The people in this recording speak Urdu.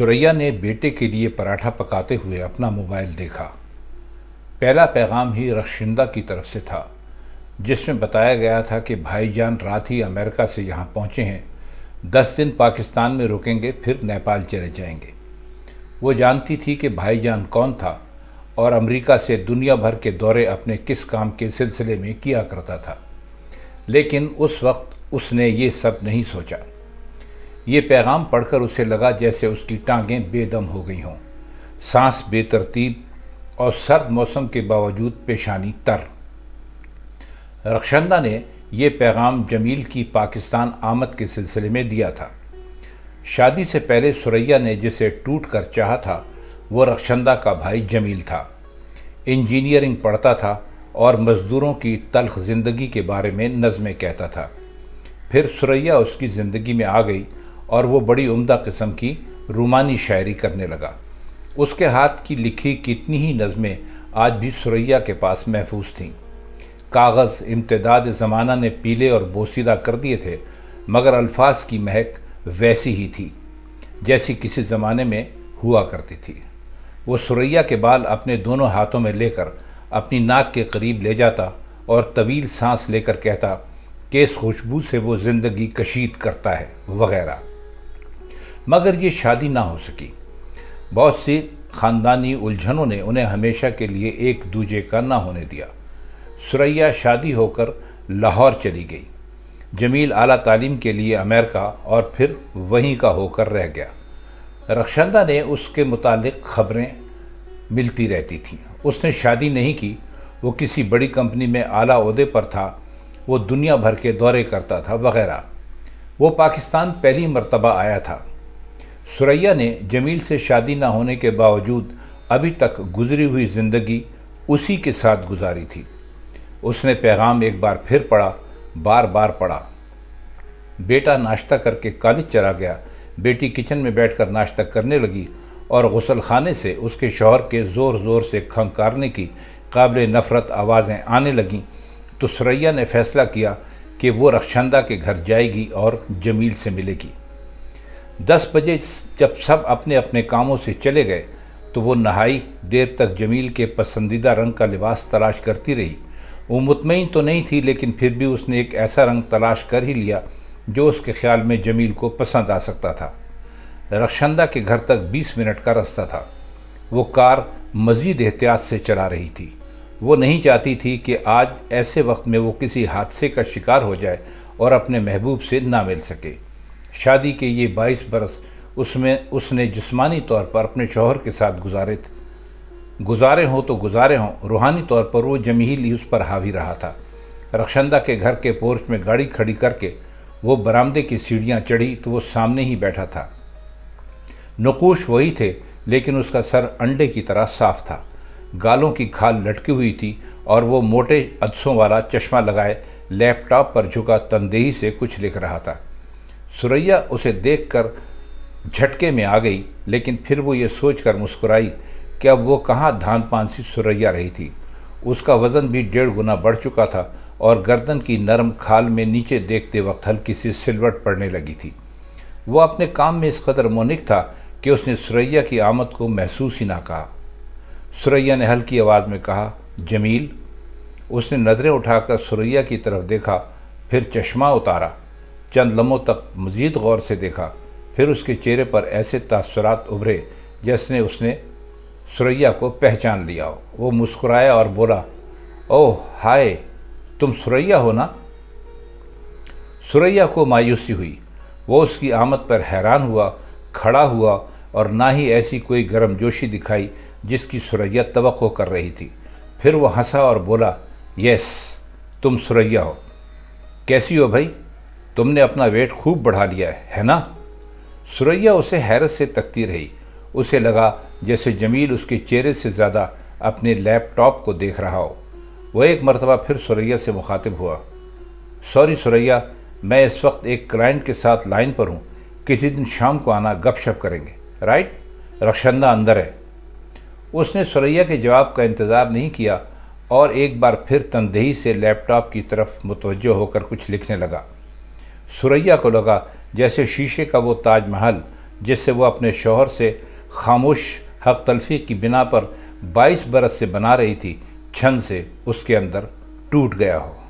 سریا نے بیٹے کے لیے پراٹھا پکاتے ہوئے اپنا موبائل دیکھا۔ پہلا پیغام ہی رخشندہ کی طرف سے تھا، جس میں بتایا گیا تھا کہ بھائی جان رات ہی امریکہ سے یہاں پہنچے ہیں، 10 دن پاکستان میں رکیں گے، پھر نیپال چلے جائیں گے۔ وہ جانتی تھی کہ بھائی جان کون تھا اور امریکہ سے دنیا بھر کے دورے اپنے کس کام کے سلسلے میں کیا کرتا تھا، لیکن اس وقت اس نے یہ سب نہیں سوچا۔ یہ پیغام پڑھ کر اسے لگا جیسے اس کی ٹانگیں بے دم ہو گئی ہوں، سانس بے ترتیب اور سرد موسم کے باوجود پیشانی تر۔ رخشندہ نے یہ پیغام جمیل کی پاکستان آمد کے سلسلے میں دیا تھا۔ شادی سے پہلے سریا نے جسے ٹوٹ کر چاہا تھا وہ رخشندہ کا بھائی جمیل تھا۔ انجینئرنگ پڑھتا تھا اور مزدوروں کی تلخ زندگی کے بارے میں نظمیں کہتا تھا۔ پھر سریا اس کی زندگی میں آ گئی اور وہ بڑی عمدہ قسم کی رومانی شاعری کرنے لگا۔ اس کے ہاتھ کی لکھی کتنی ہی نظمیں آج بھی سریا کے پاس محفوظ تھیں۔ کاغذ امتداد زمانہ نے پیلے اور بوسیدہ کر دیے تھے، مگر الفاظ کی مہک ویسی ہی تھی جیسی کسی زمانے میں ہوا کرتی تھی۔ وہ سریا کے بال اپنے دونوں ہاتھوں میں لے کر اپنی ناک کے قریب لے جاتا اور طویل سانس لے کر کہتا کہ اس خوشبو سے وہ زندگی کشید کرتا ہے وغیرہ۔ مگر یہ شادی نہ ہو سکی۔ بہت سی خاندانی الجھنوں نے انہیں ہمیشہ کے لیے ایک دوجے کا نہ ہونے دیا۔ سریا شادی ہو کر لاہور چلی گئی۔ جمیل اعلیٰ تعلیم کے لیے امریکہ اور پھر وہیں کا ہو کر رہ گیا۔ رخشندہ نے اس کے متعلق خبریں ملتی رہتی تھیں۔ اس نے شادی نہیں کی، وہ کسی بڑی کمپنی میں اعلیٰ عہدے پر تھا، وہ دنیا بھر کے دورے کرتا تھا وغیرہ۔ وہ پاکستان پہلی مرتبہ آیا تھا۔ سریا نے جمیل سے شادی نہ ہونے کے باوجود ابھی تک گزری ہوئی زندگی اسی کے ساتھ گزاری تھی۔ اس نے پیغام ایک بار پھر پڑھا، بار بار پڑھا۔ بیٹا ناشتہ کر کے کالج چلا گیا، بیٹی کچن میں بیٹھ کر ناشتہ کرنے لگی اور غسل خانے سے اس کے شوہر کے زور زور سے کھنکارنے کی قابل نفرت آوازیں آنے لگیں تو سریا نے فیصلہ کیا کہ وہ رخشندہ کے گھر جائے گی اور جمیل سے ملے گی۔ 10 بجے جب سب اپنے اپنے کاموں سے چلے گئے تو وہ نہائی دیر تک جمیل کے پسندیدہ رنگ کا لباس تلاش کرتی رہی۔ وہ مطمئن تو نہیں تھی، لیکن پھر بھی اس نے ایک ایسا رنگ تلاش کر ہی لیا جو اس کے خیال میں جمیل کو پسند آ سکتا تھا۔ رخشندہ کے گھر تک 20 منٹ کا راستہ تھا۔ وہ کار مزید احتیاط سے چلا رہی تھی۔ وہ نہیں چاہتی تھی کہ آج ایسے وقت میں وہ کسی حادثے کا شکار ہو جائے اور اپنے محبوب سے نہ مل سکے۔ شادی کے یہ 22 برس اس نے جسمانی طور پر اپنے شوہر کے ساتھ گزارے ہوں، روحانی طور پر وہ جمیل ہی اس پر حاوی رہا تھا۔ رخشندہ کے گھر کے پورچ میں گاڑی کھڑی کر کے وہ برآمدے کی سیڑھیاں چڑھی تو وہ سامنے ہی بیٹھا تھا۔ نقوش وہی تھے، لیکن اس کا سر انڈے کی طرح صاف تھا، گالوں کی کھال لٹکی ہوئی تھی اور وہ موٹے عدسوں والا چشمہ لگائے لیپ ٹاپ پر جھکا تندہی سے کچھ لکھ رہا تھا۔ سریا اسے دیکھ کر جھٹکے میں آ گئی، لیکن پھر وہ یہ سوچ کر مسکرائی کہ اب وہ کہاں دھان پانسی سریا رہی تھی۔ اس کا وزن بھی 1.5 گنا بڑھ چکا تھا اور گردن کی نرم کھال میں نیچے دیکھتے وقت ہلکی سی سلوٹ پڑنے لگی تھی۔ وہ اپنے کام میں اس قدر منہمک تھا کہ اس نے سریا کی آمد کو محسوس ہی نہ کہا۔ سریا نے ہلکی آواز میں کہا، جمیل۔ اس نے نظریں اٹھا کر سریا کی طرف دیکھا، پھر چشمہ اتارا، چند لمحوں تک مزید غور سے دیکھا، پھر اس کے چہرے پر ایسے تاثرات ابھرے جیسے اس نے سریا کو پہچان لیا ہو۔ وہ مسکرایا اور بولا، اوہ ہائے، تم سریا ہو نا؟ سریا کو مایوسی ہوئی۔ وہ اس کی آمد پر حیران ہوا، کھڑا ہوا اور نہ ہی ایسی کوئی گرم جوشی دکھائی جس کی سریا توقع کر رہی تھی۔ پھر وہ ہنسا اور بولا، یس، تم سریا ہو۔ کیسی ہو بھائی؟ تم نے اپنا ویٹ خوب بڑھا لیا ہے نا؟ سریا اسے حیرت سے تکتی رہی۔ اسے لگا جیسے جمیل اس کے چہرے سے زیادہ اپنے لیپ ٹاپ کو دیکھ رہا ہو۔ وہ ایک مرتبہ پھر سریا سے مخاطب ہوا، سوری سریا، میں اس وقت ایک کلائنٹ کے ساتھ لائن پر ہوں، کسی دن شام کو آنا، گپ شپ کریں گے، رائٹ؟ رخشندہ اندر ہے۔ اس نے سریا کے جواب کا انتظار نہیں کیا اور ایک بار پھر تندہی سے لیپ ٹاپ کی طرف متوجہ ہو کر کچھ لکھنے لگا۔ سریا کو لگا جیسے شیشے کا وہ تاج محل جس سے وہ اپنے شوہر سے خاموش حق تلفی کی بنا پر 22 برس سے بنا رہی تھی، چھن سے اس کے اندر ٹوٹ گیا ہو۔